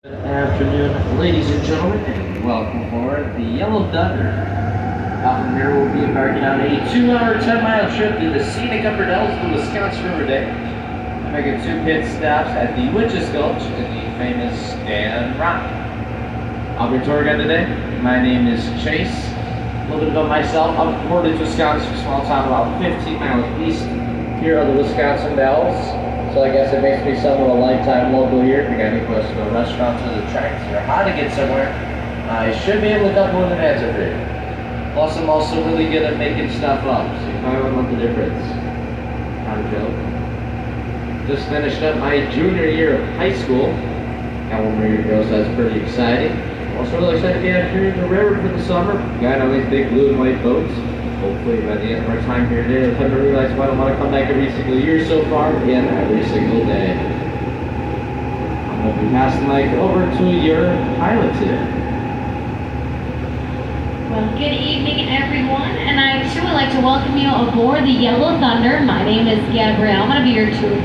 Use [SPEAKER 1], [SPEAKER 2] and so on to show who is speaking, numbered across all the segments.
[SPEAKER 1] Good afternoon, ladies and gentlemen, and welcome aboard the Yellow Thunder. From here, we'll be embarking on a 2-hour, 10-mile trip through the scenic Upper Dells of the Wisconsin River Dam, making 2 pit stops at the Witch's Gulch and the famous Dan Rock. I'll be your tour guide today. My name is Chase. A little bit about myself. I'm from Portage, Wisconsin, a small town about 15 miles east here of the Wisconsin Dells. So I guess it makes me somewhat a lifetime local here. If you got any questions about restaurants or the tracks or how to get somewhere, I should be able to come with an answer for you. Plus, I'm also really good at making stuff up, so you probably won't know the difference. Not a joke. Just finished up my junior year of high school. Got one more year to go, so that's pretty exciting. Also really excited to be out here in the river for the summer. Got on these big blue and white boats. Hopefully by the end of our time here today, I'll come to realize why I don't want to come back every single year so far, again, every single day. I'm going to be passing the mic over to your pilot today.
[SPEAKER 2] Well, good evening, everyone, and I too would like to welcome you aboard the Yellow Thunder. My name is Gabrielle. I'm going to be your tour.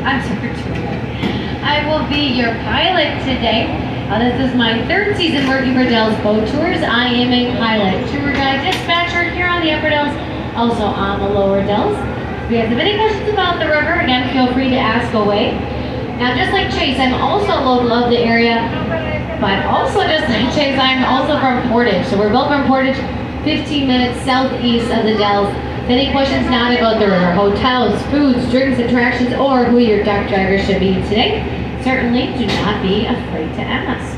[SPEAKER 2] I will be your pilot today. This is my 3rd season working for Dells Boat Tours. I am a pilot, tour guide, dispatcher here on the Upper Dells, also on the Lower Dells. If you guys have any questions about the river, again, feel free to ask away. Now, just like Chase, I'm also local of the area, but also just like Chase, I'm also from Portage. So we're both from Portage, 15 minutes southeast of the Dells. If any questions not about the river, hotels, foods, drinks, attractions, or who your dock driver should be today, certainly do not be afraid to ask.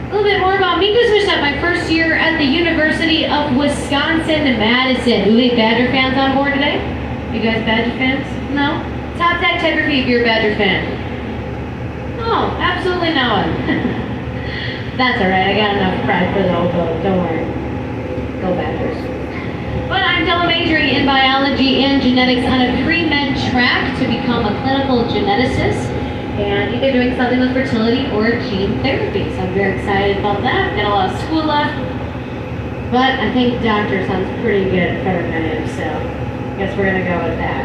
[SPEAKER 2] A little bit more about me. Just finished up my 1st year at the University of Wisconsin-Madison. Do we have Badger fans on board today? You guys Badger fans? No? Top deck type of if you're a Badger fan. Oh, absolutely no one. That's alright, I got enough pride for the whole boat. Don't worry. Go Badgers. But I'm double majoring in biology and genetics on a pre-med track to become a clinical geneticist. And either doing something with fertility or gene therapy. So I'm very excited about that. Got a lot of school left. But I think doctor sounds pretty good for veterinarian, so I guess we're gonna go with that.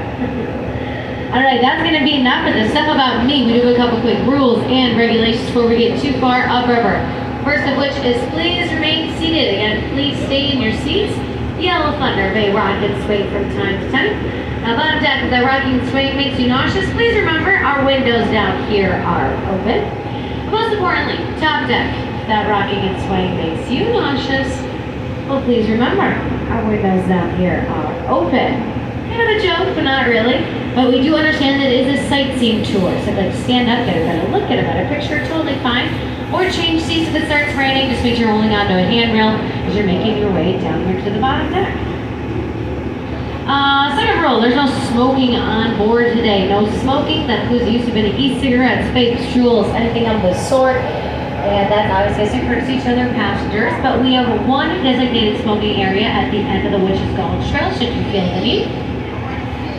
[SPEAKER 2] Alright, that's gonna be enough for the stuff about me. We do a couple quick rules and regulations before we get too far upriver. First of which is please remain seated. Again, please stay in your seats. Yellow Thunder may rock and sway from time to time. Bottom deck, if the rocking and swaying makes you nauseous, please remember our windows down here are open. Most importantly, top deck, if that rocking and swaying makes you nauseous, well, please remember our windows down here are open. Kind of a joke, but not really. But we do understand that it is a sightseeing tour, so like stand up, get a better look, get a better picture, totally fine. Or change seats if it starts raining. Just make sure you're holding onto a handrail as you're making your way down here to the bottom deck. Second rule, there's no smoking on board today. No smoking. That includes the use of any e-cigarettes, vapes, jewels, anything of the sort. And that's obviously a courtesy to other passengers. But we have one designated smoking area at the end of the Witch's Gulch Trail, should you feel the need.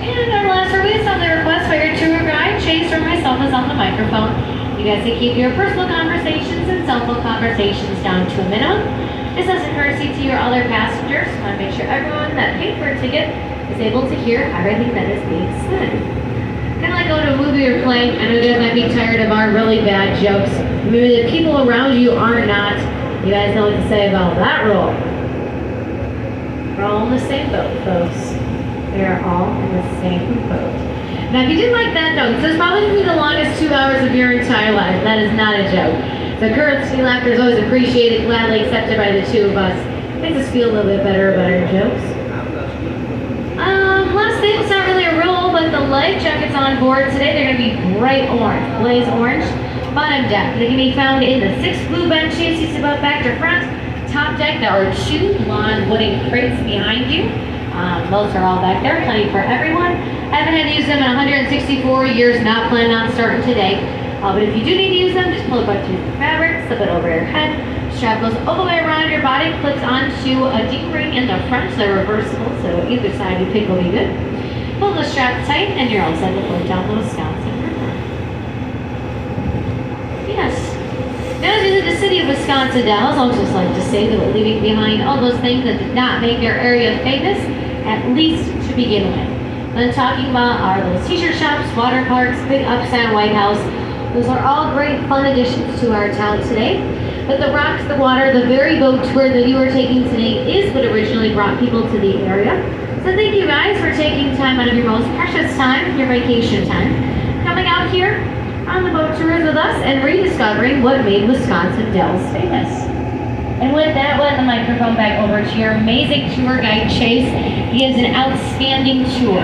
[SPEAKER 2] And our last rule is something request by your tour guide, Chase, or myself is on the microphone. You guys can keep your personal conversations and cell phone conversations down to a minimum. This is a courtesy to your other passengers. I want to make sure everyone that paid for a ticket is able to hear everything that is being said. Kind of like going to a movie or play. I know you guys might be tired of our really bad jokes. Maybe the people around you are not. You guys know what to say about that rule. We're all in the same boat, folks. We are all in the same boat. Now, if you didn't like that joke, this is probably going to be the longest 2 hours of your entire life. That is not a joke. The courtesy laughter is always appreciated, gladly accepted by the two of us. Makes us feel a little bit better about our jokes. Last thing, it's not really a rule, but the life jackets on board today, they're going to be bright orange, blaze orange. Bottom deck, they can be found in the 6 blue benches you see about back to front. Top deck, there are 2 long wooden crates behind you. Those are all back there, plenty for everyone. Haven't had to use them in 164 years, not planning on starting today. But if you do need to use them, just pull a bunch of fabric, slip it over your head, strap those all the way around your body, clips onto a D-ring in the front, so they're reversible, so either side you pick will be good. Pull the strap tight, and you're all set to float down the Wisconsin River. Yes. Now as we leave the city of Wisconsin Dells, I'll just like to say that we're leaving behind all those things that did not make our area famous, at least to begin with. What I'm talking about are those t-shirt shops, water parks, big upstairs White House, Those are all great fun additions to our town today. But the rocks, the water, the very boat tour that you are taking today is what originally brought people to the area. So thank you guys for taking time out of your most precious time, your vacation time, coming out here on the boat tours with us and rediscovering what made Wisconsin Dells famous. And with that, we'll let the microphone back over to your amazing tour guide, Chase. He has an outstanding tour.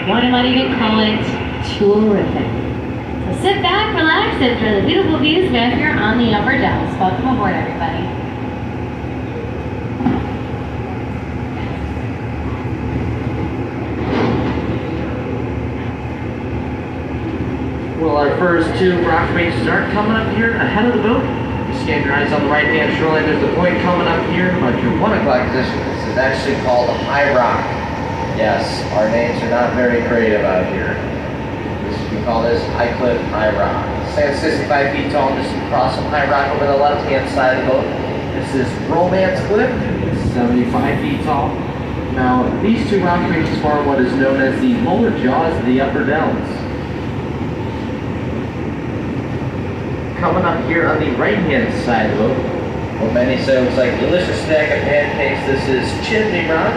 [SPEAKER 2] One might even call it tourific. So sit back, relax, and enjoy the beautiful views back here on the Upper Dells. Welcome aboard, everybody.
[SPEAKER 1] Well, our first two rock faces aren't coming up here ahead of the boat. You scan your eyes on the right-hand shoreline. There's a point coming up here about your 1 o'clock position. This is actually called a high rock. Yes, our names are not very creative out here. We call this high cliff, high rock. Stands 65 feet tall, just across some high rock over the left-hand side of the boat. This is Romance Cliff. It's 75 feet tall. Now, these two rock faces form what is known as the lower jaws of the Upper Dells. Coming up here on the right-hand side of the boat, what many say looks like a delicious snack of pancakes. This is Chimney Rock.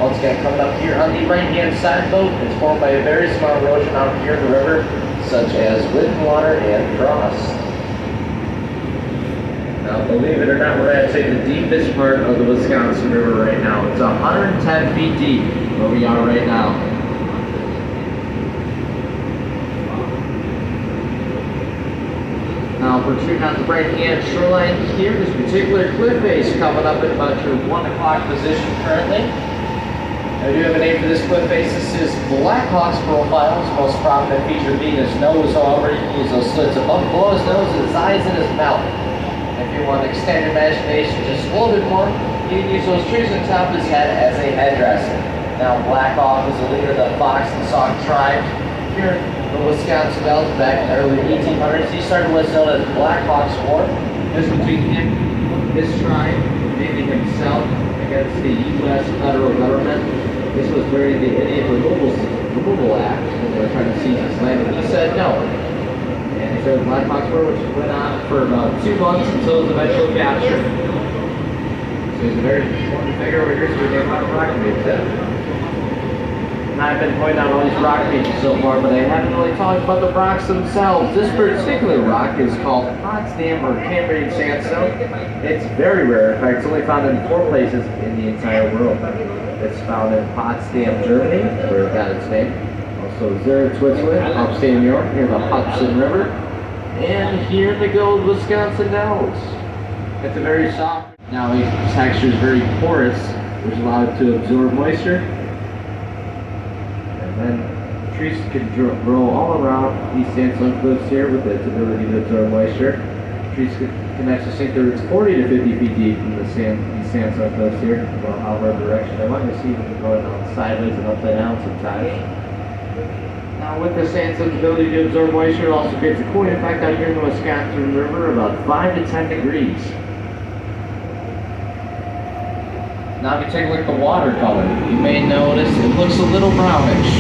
[SPEAKER 1] Once again, coming up here on the right-hand side of the boat, it's formed by a very small erosion out here in the river, such as wind, water, and frost. Now, believe it or not, we're actually the deepest part of the Wisconsin River right now. It's 110 feet deep where we are right now. Now, protruding on the right-hand shoreline here, this particular cliff face coming up at about your 1 o'clock position currently. I do have a name for this cliff face. This is Black Hawk's profile. His most prominent feature being his nose, however, you can use those slits above below his nose, his eyes, and his mouth. If you want to extend your imagination just a little bit more, you can use those trees on top of his head as a headdress. Now, Black Hawk was the leader of the Fox and Sauk tribe here in the Wisconsin Dells back in the early 1800s. He started what's known as Black Hawk's War. This was between him, his tribe, naming himself against the U.S. federal government. This was during the Indian Removal Act, when they were trying to seize his land, and he said no. And he started Black Hawk's War, which went on for about 2 months until it was eventually captured. So he's a very important figure over here, so we named him Rock Faces. And I've been pointing out all these rock faces so far, but I haven't really talked about the rocks themselves. This particular rock is called Potsdam or Cambrian sandstone. It's very rare. In fact, it's only found in 4 places in the entire world. It's found in Potsdam, Germany, where it got its name. Also Zurich, Switzerland, upstate New York, near the Hudson River. And here in the good old Wisconsin Dells. It's a very soft. Now, its texture is very porous, which allows it to absorb moisture. And then trees can grow all around these sandstone cliffs here with its ability to absorb moisture. Trees can actually sink their roots 40 to 50 feet deep in the sandstone cliffs here, well, however direction they want. You see them going on sideways and upside down sometimes. Now, with the sandstone's ability to absorb moisture, it also creates a cooling effect out here in the Wisconsin River, about 5 to 10 degrees. Now, if you take a look at the water color, you may notice it looks a little brownish.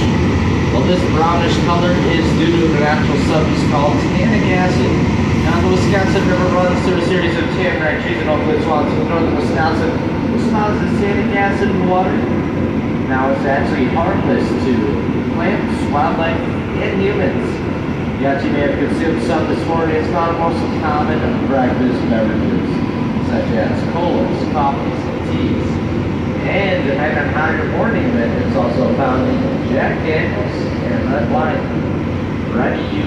[SPEAKER 1] Well, this brownish color is due to a natural substance called tannic acid. Now, the Wisconsin River runs through a series of tamarack trees and oakwood swamps in northern Wisconsin, which causes tannic acid in the water. Now, it's actually harmless to plants, wildlife, and humans. Yet, you may have consumed some this morning. It's not most common breakfast beverages, such as colas, coffees, and teas. And depending on how you're morning it, it's also found in Jack Daniels and red wine. Ready, you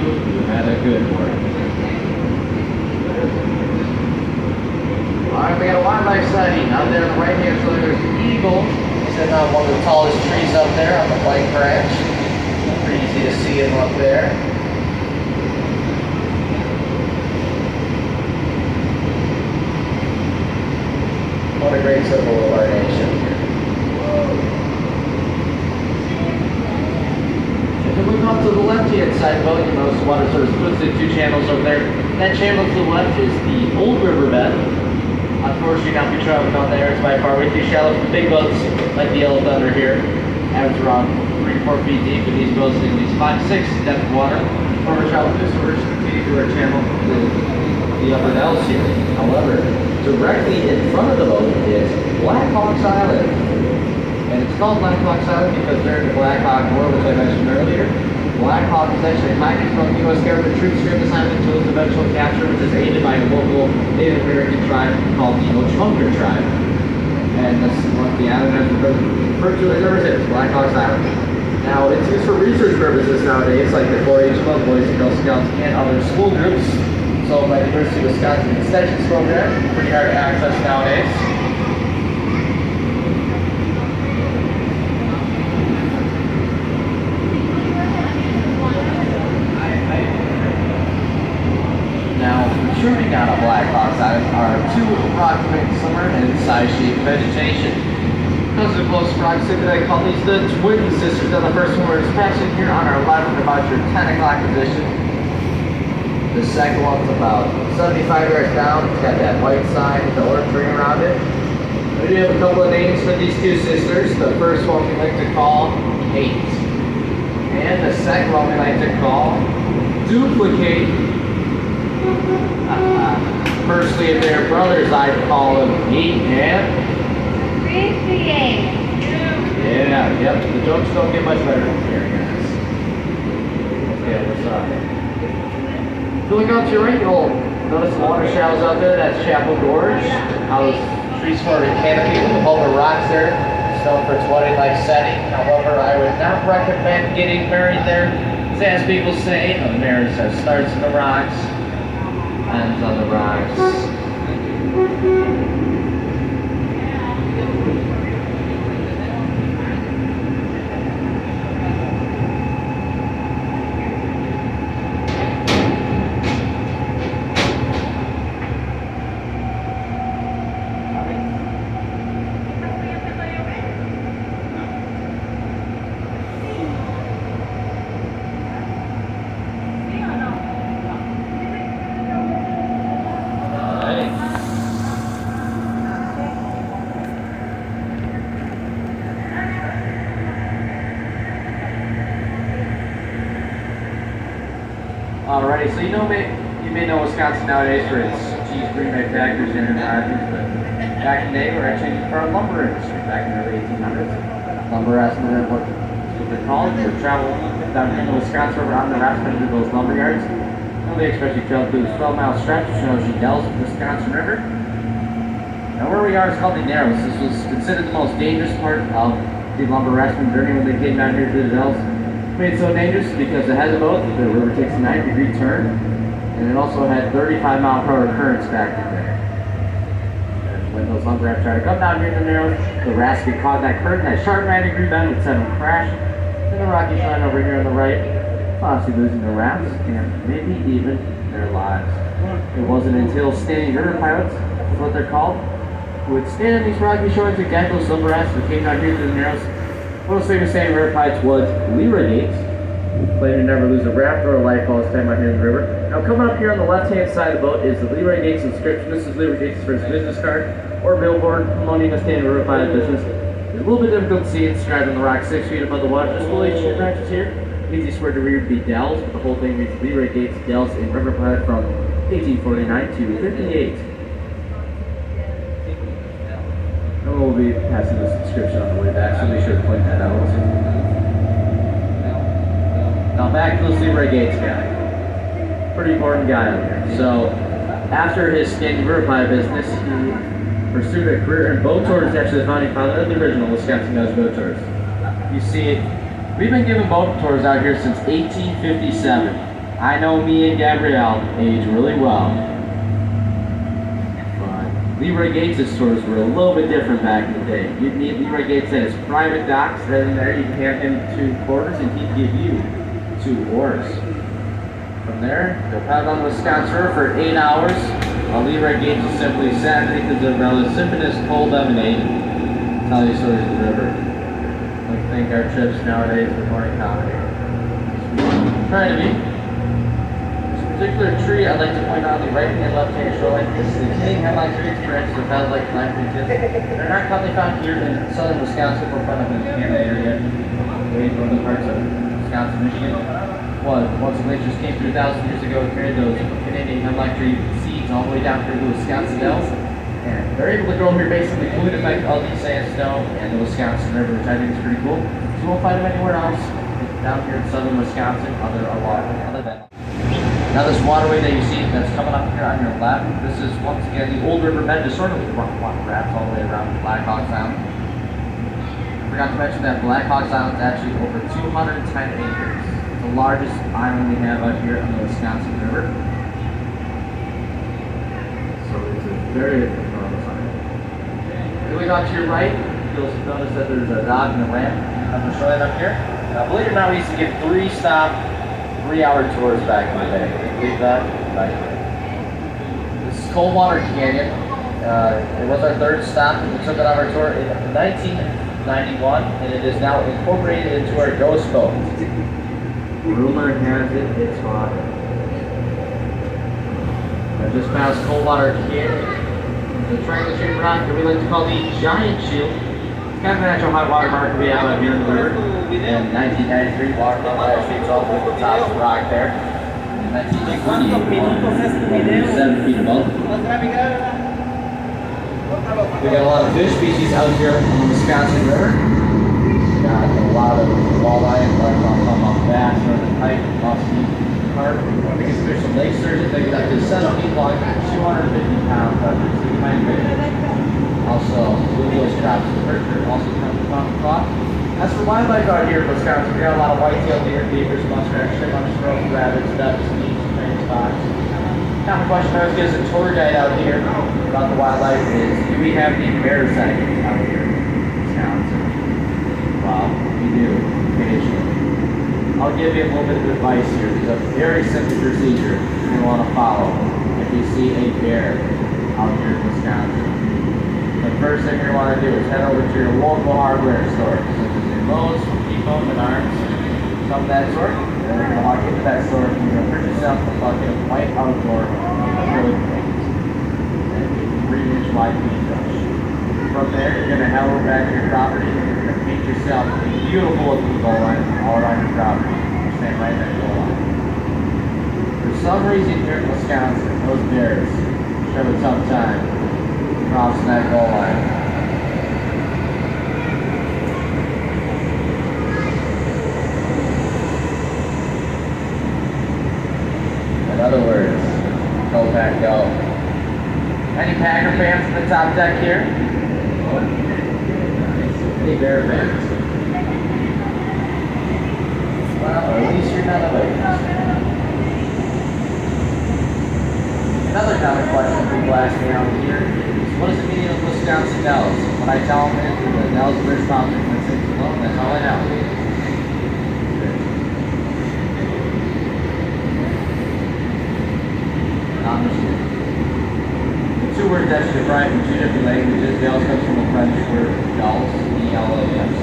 [SPEAKER 1] had a good morning. Alright, we got a wildlife sighting. Out there on the right-hand side, there's an eagle sitting on one of the tallest trees up there on the white branch. Pretty easy to see him up there. What a great symbol of our nation. If you look off to the left-hand side, well, you notice the water sort of splits into 2 channels over there. That channel to the left is the old riverbed. Unfortunately, not be traveling down there. It's by far way too shallow for big boats like the Yellow Thunder here. Average around 3 to 4 feet deep, and these boats in these 5 to 6 depth of water. Over travel this, we're just continuing particular channel to the upper Dells here. However, directly in front of the boat is Black Hawk's Island. And it's called Black Hawk's Island because during the Black Hawk War, which I mentioned earlier, Black Hawk is actually hiding from U.S. government troops here at this island until its eventual capture, which is aided by a local Native American tribe called the Ochunga tribe. And that's what the island has referred to as ever since, Black Hawk's Island. Now, it's used for research purposes nowadays, like the 4-H Club, Boys and Girl Scouts, and other school groups. So, by the University of Wisconsin Extensions program, pretty hard to access nowadays. Now, protruding out of Black Hawk's Island are two rock-ringed summer and size-shaped vegetation. Because of close proximity, I call these the twin sisters. Now, the first one we're dispatching here on our left at about your 10 o'clock position. The second one's about 75 yards down. It's got that white sign with the orange ring around it. We do have a couple of names for these two sisters. The first one we like to call Kate. And the second one we like to call Duplicate. Personally, if they're brothers, I'd call them Pete and
[SPEAKER 2] Appreciate.
[SPEAKER 1] Yeah, yep. The jokes don't get much better from here, guys. Okay, what's up? If you look out to your right, you'll notice some water shallows out there. That's Chapel Gorge. How those trees form a canopy with a whole of rocks there. Stone for its wedding-like setting. However, I would not recommend getting married there. As people say, a marriage starts in the rocks. Ends on the rocks. Alrighty, so you may know Wisconsin nowadays for its cheese breed manufacturers and enterprises, but back in the day we were actually for a lumber industry back in the early 1800s. Lumber estimated what they're called for travel down here in the Wisconsin River on the rafts to those lumber yards. They especially traveled through this 12-mile stretch which shows the Dells of the Wisconsin River. Now where we are is called the Narrows. This was considered the most dangerous part of the lumber rafting journey when they came down here to the Dells. Made it so dangerous because it has a boat, the river takes a 90-degree turn, and it also had 35-mile-per-hour currents back in there. And when those lumber rafts try to come down here in the Narrows, the rafts get caught in that current, that sharp 90-degree bend would send them crash. And the rocky shine over here on the right, possibly losing their rafts and maybe even their lives. It wasn't until standing river pilots, is what they're called, who would stand on these rocky shores and guide those lumber rafts that came down here to the Narrows. One of the famous standing river pilots was Leroy Gates, claiming to never lose a raft or a life while standing out here in the river. Now coming up here on the left-hand side of the boat is the Leroy Gates inscription. This is Leroy Gates' first business card or billboard promoting a standing river pilot business. It's a little bit difficult to see. It's inscribed on the rock 6 feet above the water. Just below each tree branches here. Easiest word to read would be Dells, but the whole thing reads Leroy Gates Dells in river pilot from 1849 to 58. And we'll be passing the subscription on the way back, so be sure to point that out. Now back to the Leroy Gates guy. Pretty important guy out here. So, after his standing river pilot business, he pursued a career in boat tours, actually the founding father of the original Wisconsin Dutch boat tours. You see, we've been giving boat tours out here since 1857. I know me and Gabrielle age really well. Leroy Gates' tours were a little bit different back in the day. You'd meet Leroy Gates at his private docks, and there you could hand him 2 quarters and he'd give you 2 oars. From there, they'll paddle on the Wisconsin River for 8 hours, while Leroy Gates will simply sat beneath the precipitous cold lemonade and tell you stories of the river. I think our trips nowadays are more comedy. Trying to be. Particular tree I'd like to point out on the right and left hand shoreline. This is the king headline tree branches of Valley Lake Pine Creek. They're not commonly found here in southern Wisconsin or front of the Canada area, way northern parts of Wisconsin, Michigan. once the glaciers came through 1,000 years ago, carried those Canadian electric seeds all the way down through the Wisconsin Dells. And they're able to grow here basically fluid effect of the sandstone and the Wisconsin River, which I think is pretty cool. So you won't find them anywhere else down here in southern Wisconsin other than. Now this waterway that you see that's coming up here on your left, this is once again the old river bed disorderly wraps all the way around Black Hawk Sound. I forgot to mention that Black Hawk Sound is actually over 210 acres. It's the largest island we have out here on the Wisconsin River. So it's a very enormous island. Going on to your right, you'll notice that there's a dock and a ramp. I'm going to show that up here. Now believe it or not, we used to give 3-stop, 3-hour tours back in the day. Can you believe that? Right. This is Coldwater Canyon. It was our third stop. We took it on our tour in 1991, and it is now incorporated into our ghost boat. Rumor has it, it's haunted. I just passed Coldwater Canyon. The triangle shaped rock that we like to call the Giant Shield. It's kind of a natural high water mark we have out here in the river. In 1993, water level actually all over the top of the rock there. In 1920, 7 feet above. We got a lot of fish species out here on the Wisconsin River. We got a lot of walleye, largemouth bass, northern pike, muskie, carp. I think it's fish from lake sturgeon. They get up to 7 feet long, 250 pounds. Also, bluegills, crabs, and perch also come from caught. As for wildlife out here in Wisconsin, we got a lot of white-tailed deer, beavers, muskrats, chipmunks, squirrels, rabbits, ducks, geese, cranes, fox. Common question I always get as a tour guide out here about the wildlife is, do we have any bear sightings out here in Wisconsin? Well, we do, occasionally. I'll give you a little bit of advice here. There's a very simple procedure you're going to want to follow if you see a bear out here in Wisconsin. The first thing you're going to want to do is head over to your local hardware store, such as your Lowe's, Depot, Menards, some of that sort. And then you're going to walk into that store and you're going to purchase yourself a bucket of white outdoor acrylic paint. And a 3-inch wide paintbrush. From there, you're going to head over back to your property and you're going to paint yourself a beautiful looking goal line all around your property. You're staying right at that goal line. For some reason here in Wisconsin, those bears have a tough time crossing that goal line. In other words, go back, go. Any Packer fans in the top deck here? Any Bear fans? Well, at least you're none of those. Another common question people ask me out here is, what does it mean of Wisconsin Dells? When I tell them it's the Dells of British Mountain and things alone, that's all I know. The two words actually derived from two different languages. Dells comes from the French word Dells, E-L-A-S.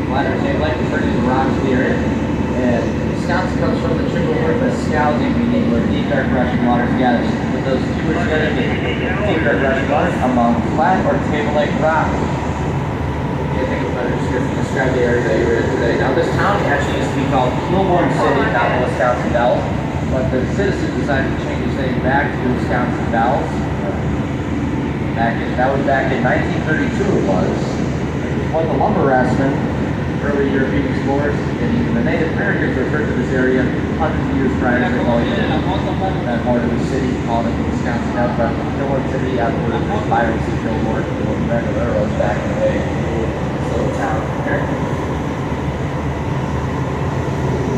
[SPEAKER 1] Latin name like referring to the rocks of the area. And Wisconsin comes from the triple word Wisconsin, meaning where deep dark rushing waters gather. Those two words together mean deep dark rushing waters among flat or table-like rock. I think it's a better description to describe the area that you're in today. Now this town actually used to be called Kilbourne City, not the Wisconsin Dells, but the citizens decided to change its name back to the Wisconsin Dells. That was back in 1932 it was. When the lumber raftsmen, early European explorers, and even the Native Americans referred to this area hundreds of years prior to going that part of the city, called it the Wisconsin Dells, but Kilbourne City afterwards was Byron C. Kilbourne, who was back of the railroads back in the day. This little town here.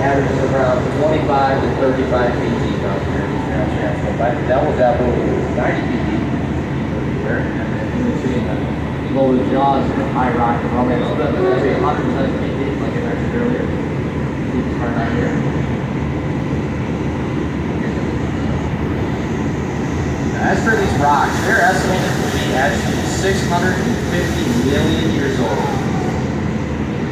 [SPEAKER 1] Averages around 25 to 35 feet deep out here. By the Devil's Apple, 90 feet deep. And then you can see the lower jaws of the high rock and all that stuff. It's actually 107 feet deep, like I mentioned earlier. Deepest part out here. Now, as for these rocks, they're estimated to be actually 650 million years old.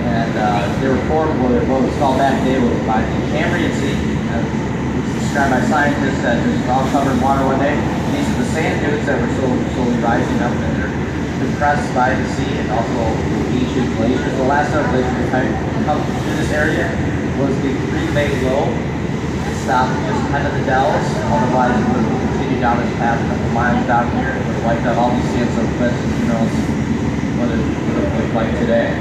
[SPEAKER 1] And they were formed what was called back then by the Cambrian Sea. It was described by scientists as just all covered in water one day. These are the sand dunes that were slowly rising up, and they're compressed by the sea and also ancient glaciers. The last time glaciers come through this area was the Green Bay Low stopped just kind of the Dells. Otherwise, it would continue down this path a couple miles down here. It would have wiped out all these sandstone cliffs, and who knows what it would have looked like today.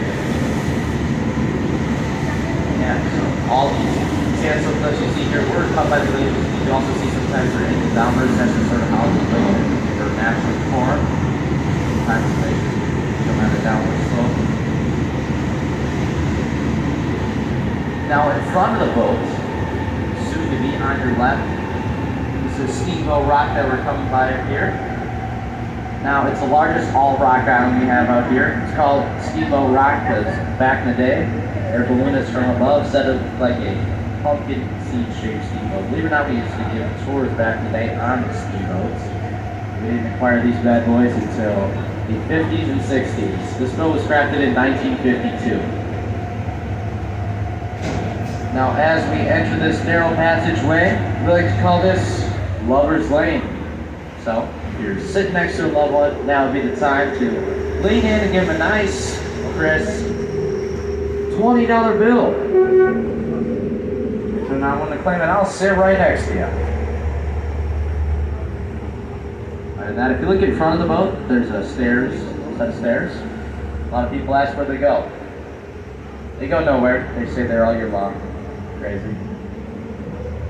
[SPEAKER 1] Yeah, so all these sandstone cliffs you see here were cut by the glaciers. You can also see sometimes they're in the downwards. That's just sort of how the glaciers are naturally formed. Sometimes the glaciers come at a downward slope. Now in front of the boat, soon to be on your left, this is Steamboat Rock that we're coming by here. Now it's the largest all rock island we have out here. It's called Steamboat Rock because back in the day, their balloonists from above said it looked like a pumpkin seed shaped steamboat. Believe it or not, we used to give tours back in the day on the steamboats. We didn't acquire these bad boys until the 50s and 60s. This boat was crafted in 1952. Now as we enter this narrow passageway, we like to call this Lover's Lane. So if you're sitting next to a loved one, now would be the time to lean in and give them a nice, crisp $20 bill. If they're not wanting to claim it, I'll sit right next to you. Other than that, if you look in front of the boat, there's a set of stairs. A lot of people ask where they go. They go nowhere. They stay there all year long. Crazy.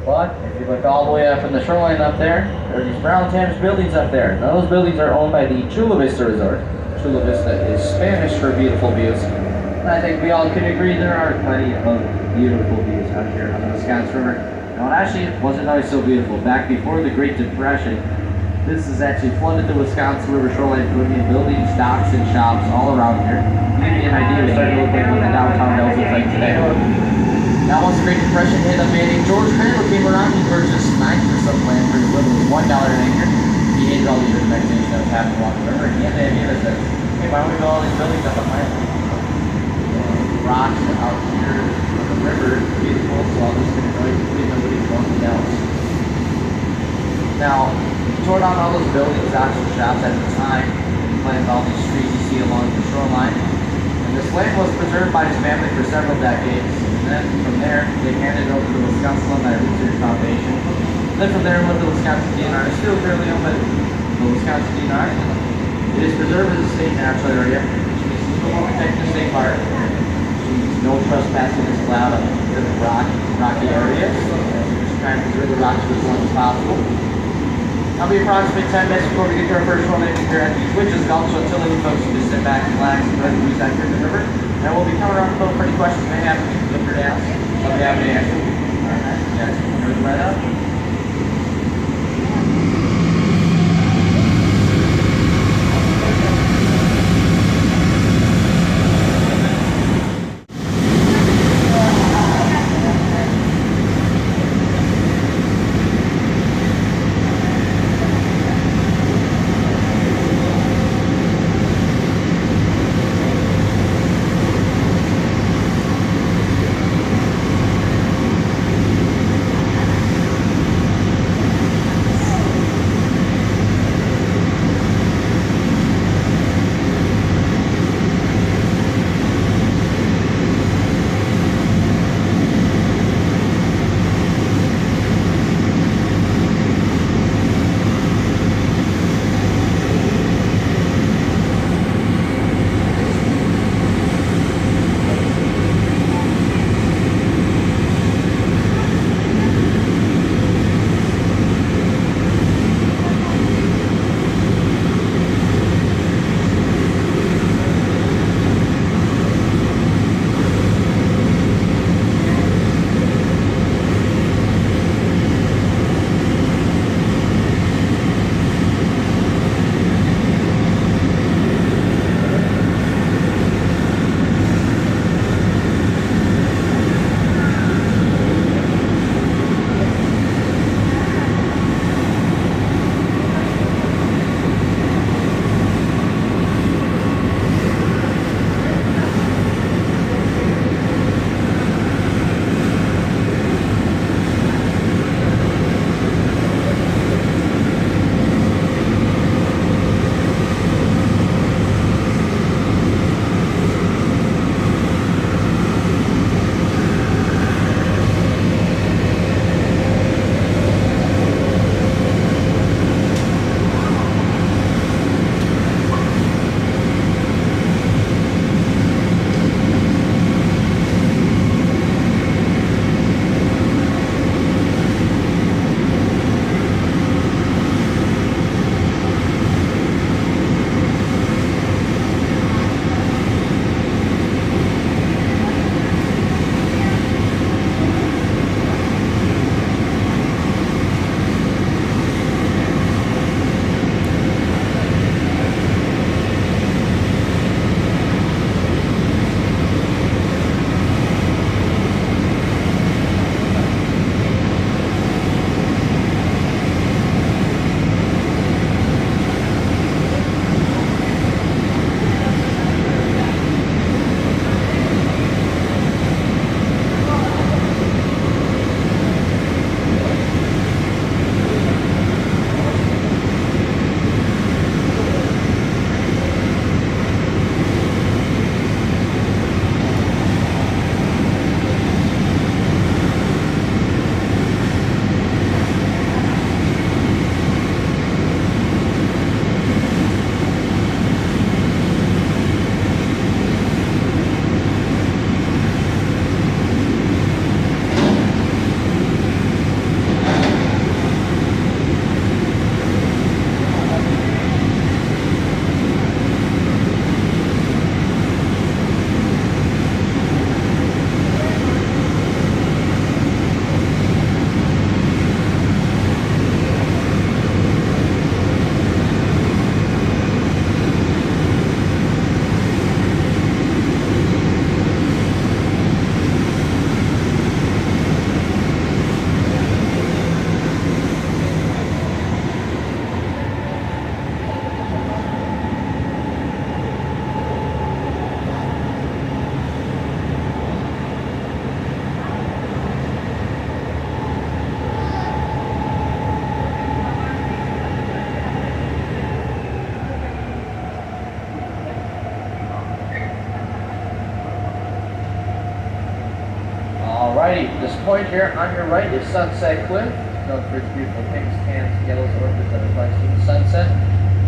[SPEAKER 1] But if you look all the way up in the shoreline up there are these brown Thames buildings up there. Now those buildings are owned by the Chula Vista Resort. Chula Vista is Spanish for beautiful views. And I think we all can agree there are plenty of beautiful views out here on the Wisconsin River. Now it actually wasn't always so beautiful. Back before the Great Depression, this is actually flooded the Wisconsin River shoreline, putting in buildings, docks, and shops all around here. To give you an idea, it's starting to look like what the downtown Dells looks like today. Now, once the Great Depression hit, a man named George Kramer came around. He purchased 9% of land for as little as $1 an acre. He hated all the urbanization that was happening along the river. And he had the idea that says, hey, why don't we build all these buildings up on my land? Rocks out here on the river, beautiful, so I'll just going to go completely nobody's going else. Now, he tore down all those buildings, docks, and shops at the time. He planted all these trees you see along the shoreline. And this land was preserved by his family for several decades. And then from there, they handed it over to the Wisconsin Alumni Research Foundation. Then from there, went to the Wisconsin DNR. It's still fairly open. The Wisconsin DNR. It is preserved as a state natural area, which means it's more protected the state park. Which means no trespassing is allowed on the rocky areas. We're just trying to preserve the rocks as long as possible. I'll be approximately 10 minutes before we get to our first one here at the Witches Gulch, so until then, you folks can just sit back and relax and let the breeze out here in the river. And we'll be coming around the boat for any questions you may have. Feel free to ask. I'll be happy to answer. Alright, yeah, goes right up. Alrighty, this point here on your right is Sunset Cliff. Known for its beautiful pinks, tans, yellows, oranges that reflect the sunset.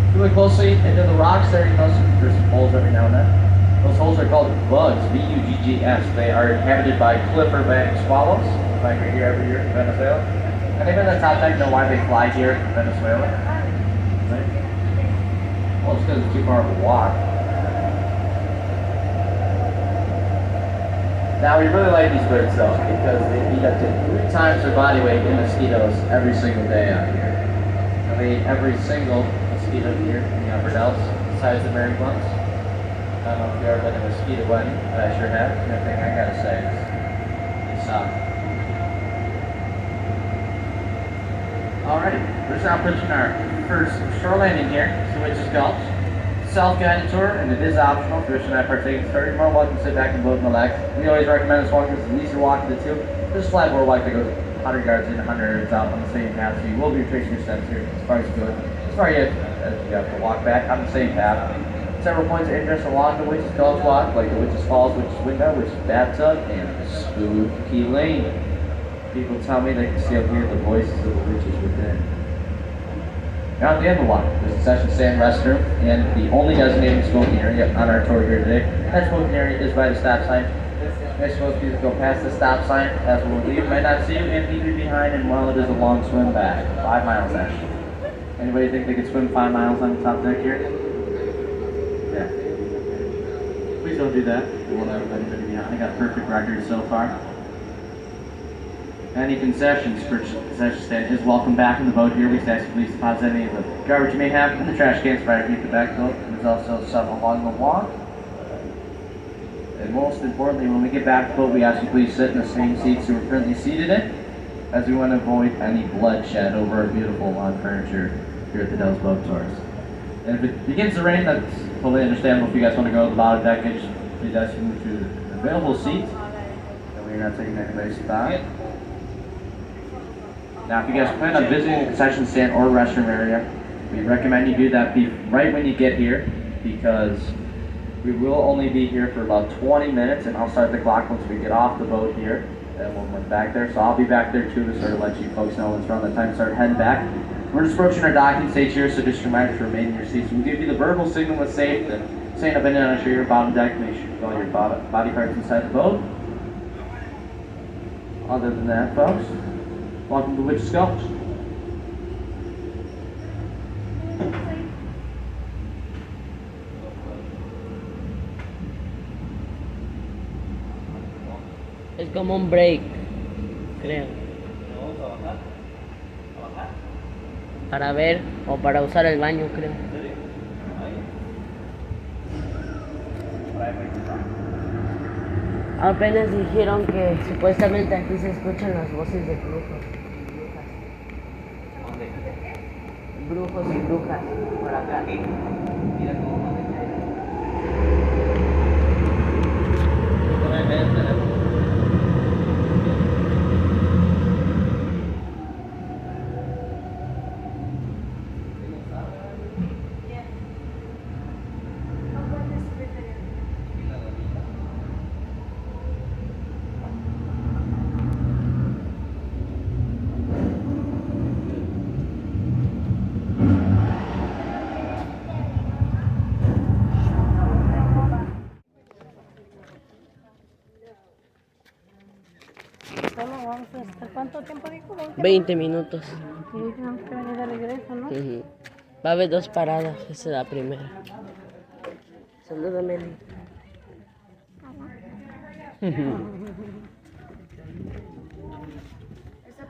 [SPEAKER 1] If you look closely into the rocks there, you notice there's some holes every now and then. Those holes are called bugs, B-U-G-G-S. They are inhabited by clipper-bank swallows, migrate here every year in Venezuela. Anybody on the top deck know why they fly here in Venezuela? Right? Well, it's because it's too far of a walk. Now, we really like these birds though, because they eat up to 3 times their body weight in mosquitoes every single day out here. And they eat every single mosquito here in the upper dells, besides the married ones. I don't know if you've ever been to a mosquito wedding, but I sure have. The only thing I gotta say is, they suck. Alrighty, we're just now approaching our first shore landing here, Switch's Gulch. Self-guided tour, and it is optional. If and I partake in the story, you're more welcome to sit back and vote and relax. We always recommend this walk because it's an easier walk of the two. This flatboard walk that goes 100 yards in, 100 yards out on the same path, so you will be retracing your steps here as far as good. As far as you have to walk back on the same path. Several points of interest along the Witch's Gulch walk, like the Witch's Falls, Witch's Window, Witch's Bathtub, and Spooky Lane. People tell me they can still hear the voices of the witches within. Now at the end of the walk, there's a concession stand restroom, and the only designated smoking area on our tour here today. That smoking area is by the stop sign. Next supposed to go past the stop sign, that's when we'll leave. Might not see you and leave you behind, and well, it is a long swim back. 5 miles actually. Anybody think they could swim 5 miles on the top deck here? Yeah. Please don't do that. We won't have anybody behind. I got a perfect record so far. Any concessions for concession stand is welcome back in the boat here. We ask you please deposit any of the garbage you may have in the trash cans prior to the back boat. There's also some along the walk. And most importantly, when we get back to the boat, we ask you please sit in the same seats you were currently seated in, as we want to avoid any bloodshed over our beautiful lawn furniture here at the Dells Boat Tours. And if it begins to rain, that's totally understandable. If you guys want to go to the bottom deck, please ask you to move to the available seats. And we're not taking anybody's spot. Now, if you guys plan on visiting the concession stand or restroom area, we recommend you do that right when you get here, because we will only be here for about 20 minutes, and I'll start the clock once we get off the boat here, and we'll move back there. So I'll be back there too to sort of let you folks know when it's around the time to start heading back. We're just approaching our docking stage here, so just a reminder to remain in your seats. We'll give you the verbal signal when safe, then stand up and down, ensure your bottom deck, make sure you put all your body parts inside the boat. Other than that, folks, welcome to Witch's Gulch.
[SPEAKER 3] Es como un break, creo. Para ver o para usar el baño, creo. Apenas dijeron que supuestamente aquí se escuchan las voces de brujos y brujas. Brujos y brujas por acá.
[SPEAKER 4] ¿Cuánto tiempo dijo?
[SPEAKER 3] 20 minutos.
[SPEAKER 4] Y tenemos que venir de regreso, ¿no?
[SPEAKER 3] Va a haber 2 paradas, esa es la primera. Saluda, Meli.
[SPEAKER 4] Ese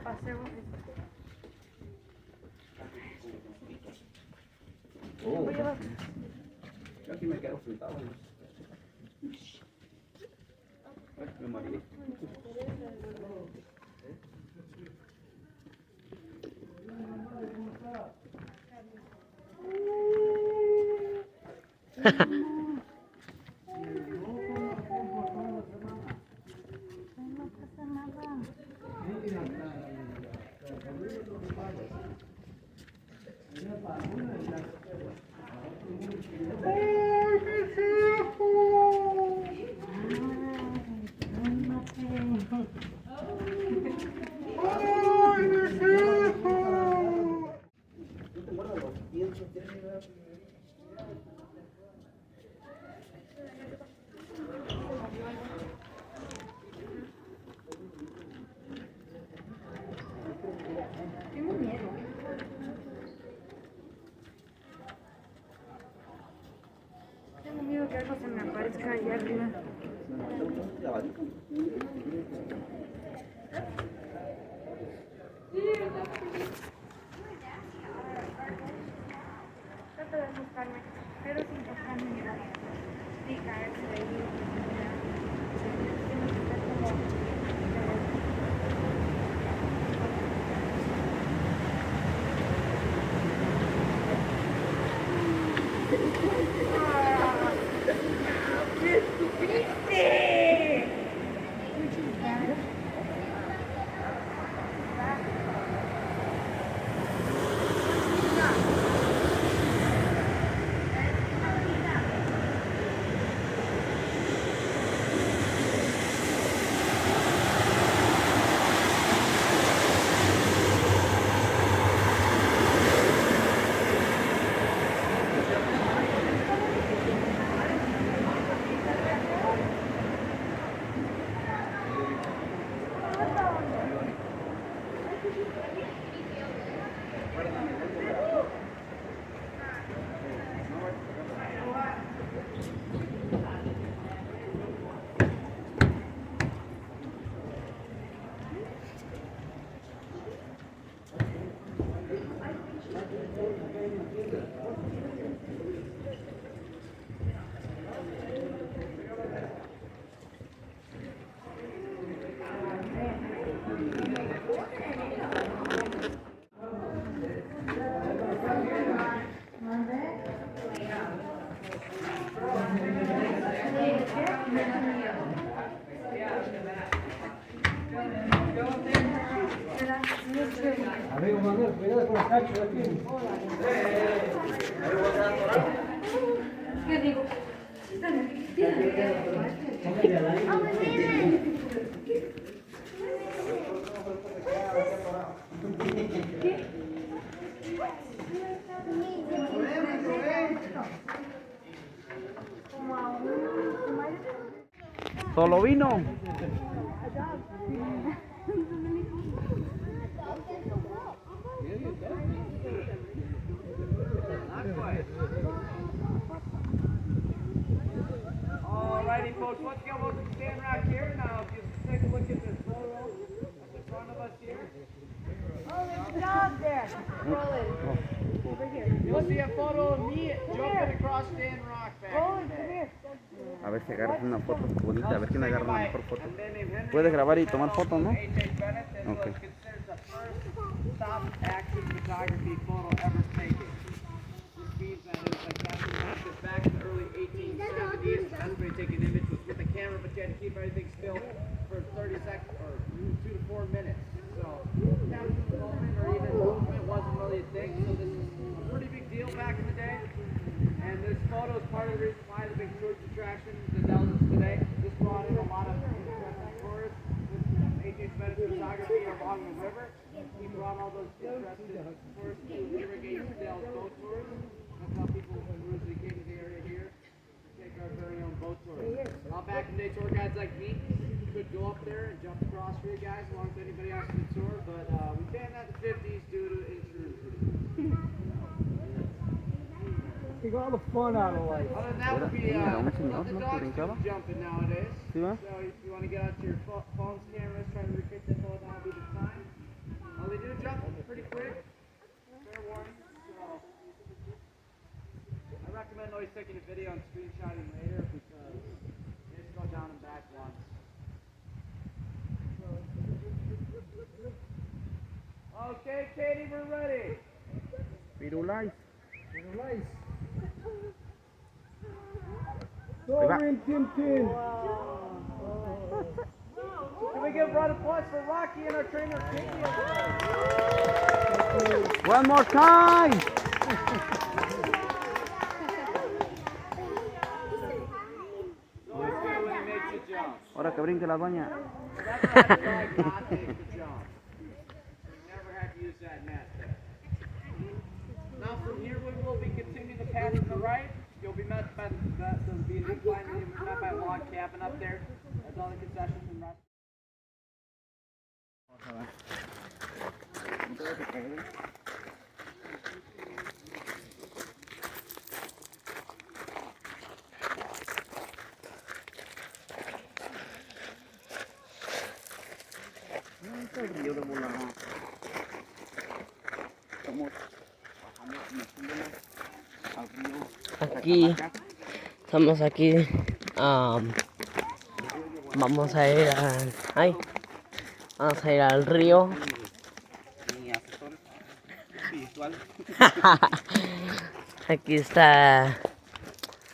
[SPEAKER 4] paseo.
[SPEAKER 5] Yo aquí me quedo sentado. Me mareé.
[SPEAKER 4] Trato de buscarme, pero sin buscarme nada. Sí, caerse de ahí. Tiene que ser como...
[SPEAKER 6] Amigo Manuel, cuidado con los cachos aquí.
[SPEAKER 4] ¿Qué digo?
[SPEAKER 5] Solo vino.
[SPEAKER 7] Alrighty, folks, let's go over to stand right here. Now, if you take a look at this photo at the front of us here. You'll see a photo of me jumping across Dan Rock back in the day.
[SPEAKER 5] A ver si agarras una foto bonita, a ver quién agarra la mejor foto. Puedes grabar y tomar fotos, ¿no? Okay.
[SPEAKER 7] Considered the first stop action photography photo ever taken. Which means that it was like back in the early 1870s. Everybody take an image with the camera, but you had to keep everything still for 30 seconds or 2 to 4 minutes. So capturing the moment or even movement wasn't really a thing. So this is a pretty big deal back in the day. And this photo is part of the reason why the big tourist attraction that Dells is today. This brought in a lot of interesting tourists with 18th century photography along the river. He brought all those interested tourists to irrigate Dells boat tours. That's how people originally came to the area here to take our very own boat tours. Now back in the day, tour guides like me could go up there and jump across for you guys along with anybody else in the tour, but we banned that in the 50s due to insurance reasons.
[SPEAKER 6] Take all the fun out of life.
[SPEAKER 7] Other than that would be the dogs do jumping nowadays.
[SPEAKER 5] ¿Sí va?
[SPEAKER 7] So if you want to get out to your phone's cameras, try to recreate that photo, that'll be the time. They do jump pretty quick. Fair warning. So I recommend always taking a video and screenshotting later because they just go down and back once. Okay, Katie, we're ready.
[SPEAKER 5] Pirulais.
[SPEAKER 6] Nice. Sovereign Tintin.
[SPEAKER 7] Can we give a round of applause for Rocky and our trainer, Katie?
[SPEAKER 5] One more time.
[SPEAKER 7] Always good when he makes a jump.
[SPEAKER 5] Ahora que brinque la doña.
[SPEAKER 7] Never had to like not take the jump. Never had to use that net. Now from here we will be continuing the path to the right. You'll be met by the incline, you'll be met by a log cabin up there. That's all the concessions and rest.
[SPEAKER 5] está el río de volada. Estamos metiéndonos al río.
[SPEAKER 3] Aquí, estamos aquí. Vamos a ir vamos a ir al río.
[SPEAKER 5] Mi asesor espiritual.
[SPEAKER 3] Aquí está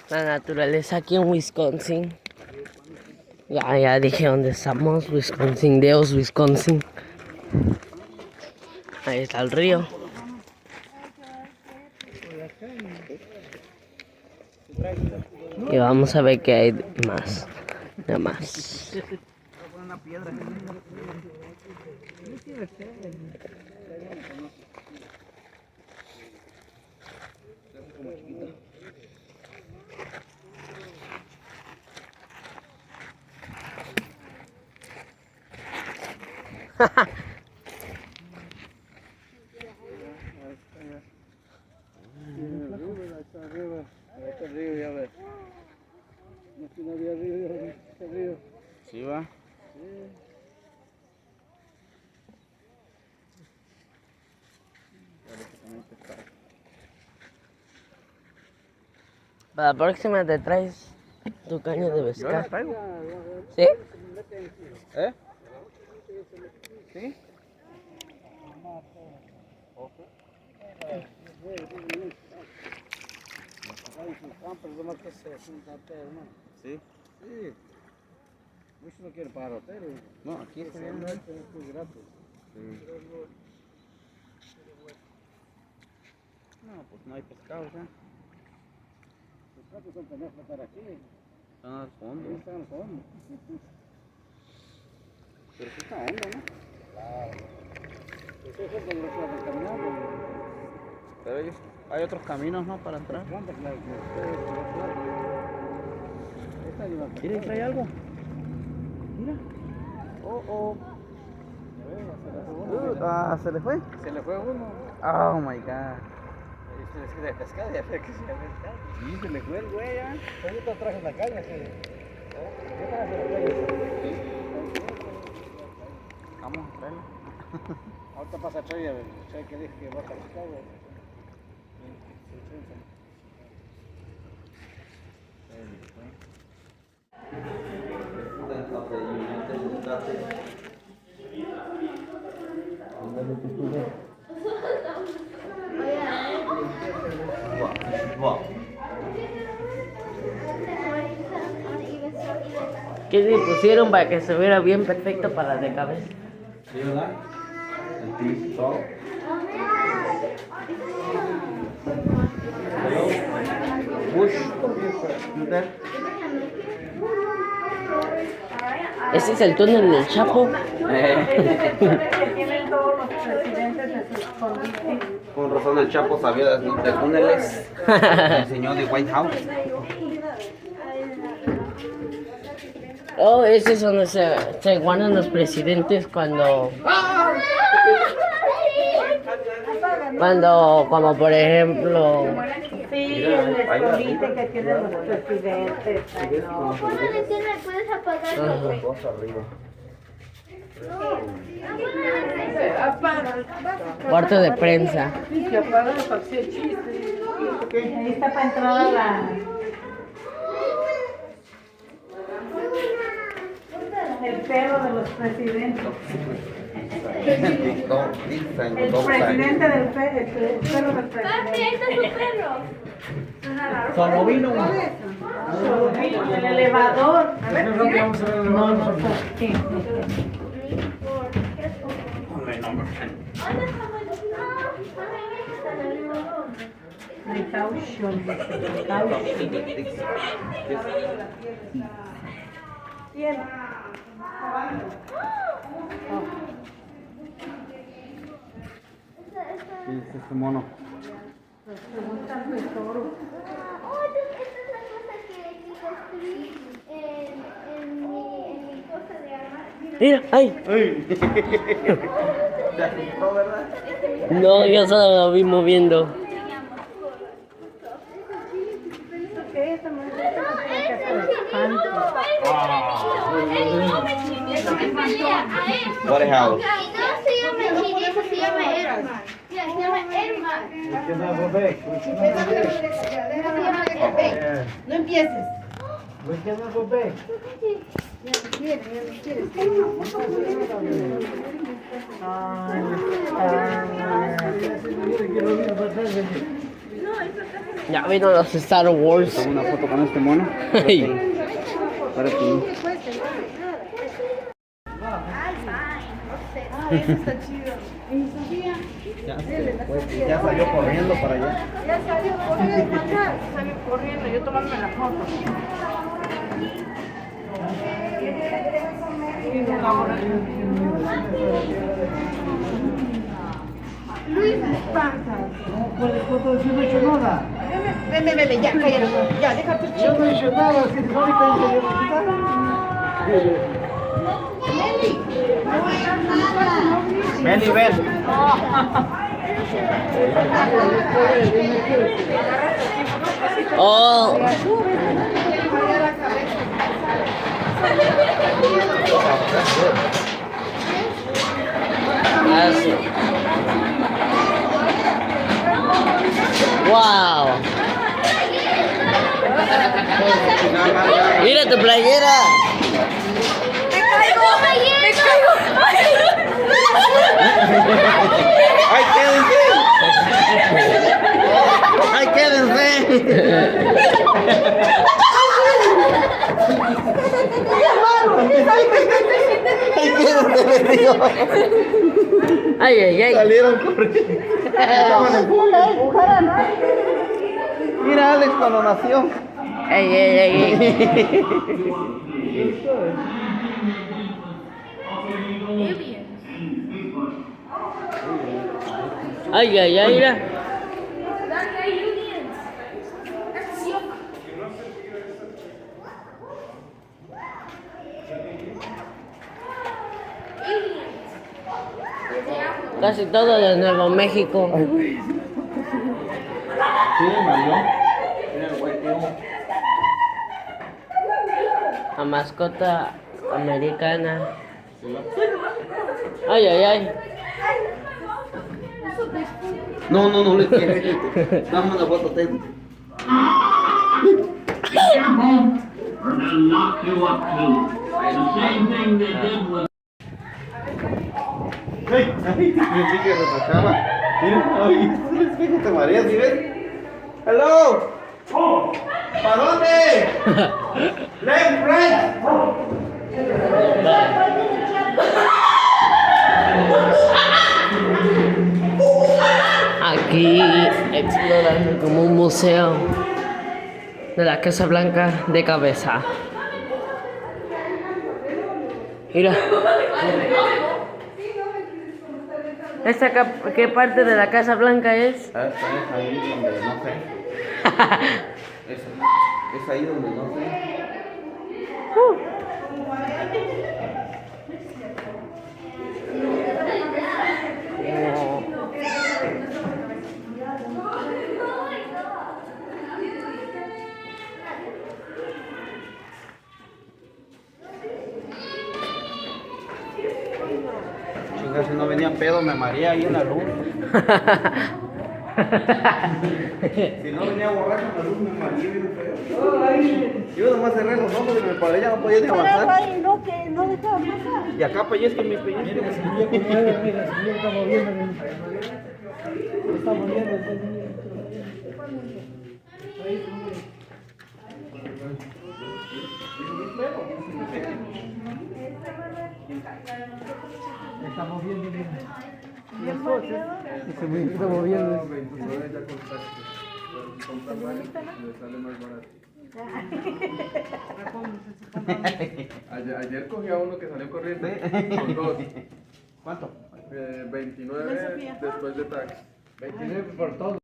[SPEAKER 3] la naturaleza aquí en Wisconsin. Ya dije dónde estamos, Wisconsin, Deos, Wisconsin. Ahí está el río. Y vamos a ver qué hay más. Nada más.
[SPEAKER 5] Voy a poner una piedra. Sí, va.
[SPEAKER 3] Para la próxima te traes tu caña de
[SPEAKER 5] Yo la
[SPEAKER 3] pescar.
[SPEAKER 5] traigo.
[SPEAKER 3] ¿Sí?
[SPEAKER 5] ¿Eh? ¿Sí? Sí.
[SPEAKER 6] Sí. Muchos no quieren pagar hotel.
[SPEAKER 5] No, aquí está bien.
[SPEAKER 6] Es gratis.
[SPEAKER 5] Sí. No, pues no hay pescados, ¿eh?
[SPEAKER 6] Los gatos son pendejos para estar aquí.
[SPEAKER 5] Están al fondo.
[SPEAKER 6] Ahí están al fondo.
[SPEAKER 5] Pero sí está hondo, ¿no?
[SPEAKER 6] Pues eso es donde los pueden caminar.
[SPEAKER 5] Pero hay otros caminos, ¿no? Para entrar. Mira, trae algo. Mira. Oh. Se le fue.
[SPEAKER 6] Se le fue uno.
[SPEAKER 5] Oh my god.
[SPEAKER 6] Se le quiere pescar, ya sé que se le pescar.
[SPEAKER 5] Sí, se le fue el güey, ¿eh?
[SPEAKER 6] Ahorita traje la caña, sí. ¿Qué traje la caña?
[SPEAKER 5] Vamos a traerlo.
[SPEAKER 6] Ahorita pasa Chay, Chay que dije que va a pescar.
[SPEAKER 3] ¿Qué le pusieron para que se viera bien perfecto para la de cabeza?
[SPEAKER 5] ¿Sí, verdad? El piso, todo.
[SPEAKER 3] Ese es el túnel del Chapo.
[SPEAKER 8] Tienen todos los presidentes de sus escondites.
[SPEAKER 5] Con razón el Chapo sabía de túneles. El señor de White House.
[SPEAKER 3] Oh, ese es donde se guardan los presidentes cuando, como por ejemplo,
[SPEAKER 8] Sí, el escondite que tienen los presidentes. Ay, no.
[SPEAKER 4] ¿Puedes apagar?
[SPEAKER 5] Dos arriba.
[SPEAKER 3] cuarto de prensa.
[SPEAKER 8] Que apagan para hacer chistes. Ahí está para entrar a la... El perro de los presidentes. El presidente del perro, el perro del presidente.
[SPEAKER 4] Este es su perro.
[SPEAKER 5] Solo vino.
[SPEAKER 8] Solo vino en el elevador. A ver, ¿mira? No sé. Precaution, precaution. Bien.
[SPEAKER 5] ¿Qué es este mono?
[SPEAKER 8] Pregunta al tesoro.
[SPEAKER 4] Esta es la cosa que construí en mi cosa de armar.
[SPEAKER 3] Mira, ay.
[SPEAKER 5] ¿Te asustó, verdad?
[SPEAKER 3] No, yo solo lo vi moviendo.
[SPEAKER 8] ¿Qué es?
[SPEAKER 5] What a house.
[SPEAKER 8] llamas?
[SPEAKER 2] Ya, se llama Elma.
[SPEAKER 8] No empieces.
[SPEAKER 3] Ya vino los Star Wars.
[SPEAKER 5] Toma una foto con este mono.
[SPEAKER 3] Ay.
[SPEAKER 5] Para ti.
[SPEAKER 8] Eso está chido. ¿Y Sofía?
[SPEAKER 5] Ya salió corriendo para allá.
[SPEAKER 8] Ya salió corriendo para acá. Salió corriendo, yo tomándome la foto. Luis, espantas.
[SPEAKER 6] Yo no he hecho nada.
[SPEAKER 8] Ven, ya, cállate. Ya, deja tu
[SPEAKER 6] Yo
[SPEAKER 8] chico.
[SPEAKER 6] no he hecho nada. Si ahorita yo
[SPEAKER 5] Ven y ven.
[SPEAKER 3] Oh. Así. Wow. Mira tu playera.
[SPEAKER 5] ¡Ay, quédense! ¡Ay, quédense! ¡Ay, quédense, les digo!
[SPEAKER 3] Ay, ay, ay.
[SPEAKER 5] Salieron corriendo. Mira, Alex, cuando nació.
[SPEAKER 3] Ay, ay, ay. Ay, ay, ay, mira. Casi todo de Nuevo México.
[SPEAKER 5] Sí, Mario. Mira el huequeo.
[SPEAKER 3] La mascota americana. Ay, ay, ay.
[SPEAKER 5] No, le quieres. Dame una foto, ten. Ay, pensé que retrataba. Mira, ay, es el espejo, te mareas, ¿sí ves? ¡Hello! ¿Para dónde? Left, right.
[SPEAKER 3] Aquí explorando como un museo de la Casa Blanca de cabeza. Mira. ¿Esta qué parte de la Casa Blanca es?
[SPEAKER 5] Esta es ahí donde no sé. Es ahí donde no sé. Chinga, si no venía pedo, me mareé ahí en la luz. Si no venía borracho en la luz, me mareé bien feo. Yo nomás cerré los ojos y me paré, ya no podía ni avanzar.
[SPEAKER 8] No, que no dejaba pasar.
[SPEAKER 5] Y acá pellizco mi pellizco.
[SPEAKER 6] Mira, si yo está moviendo. Está moviendo. Está moviendo. Está moviendo.
[SPEAKER 9] Ayer cogí a uno que salió corriendo con dos.
[SPEAKER 5] ¿Cuánto?
[SPEAKER 9] 29 después de tax.
[SPEAKER 6] 29 por todo.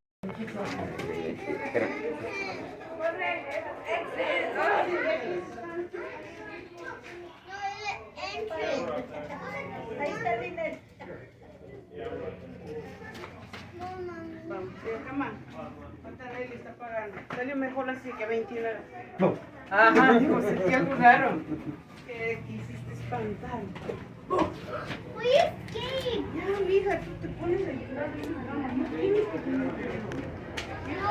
[SPEAKER 8] Ahí está el dinero. Vamos, cama. ¿Cuánta Nelly está pagando? Salió mejor así que 29.
[SPEAKER 5] No.
[SPEAKER 8] Ajá, digo, sentí algo raro. ¿Qué quisiste espantar.
[SPEAKER 4] Will you escape?
[SPEAKER 8] Ya, mija, tú te pones a llorar en la cama. No tienes que tener.
[SPEAKER 4] No,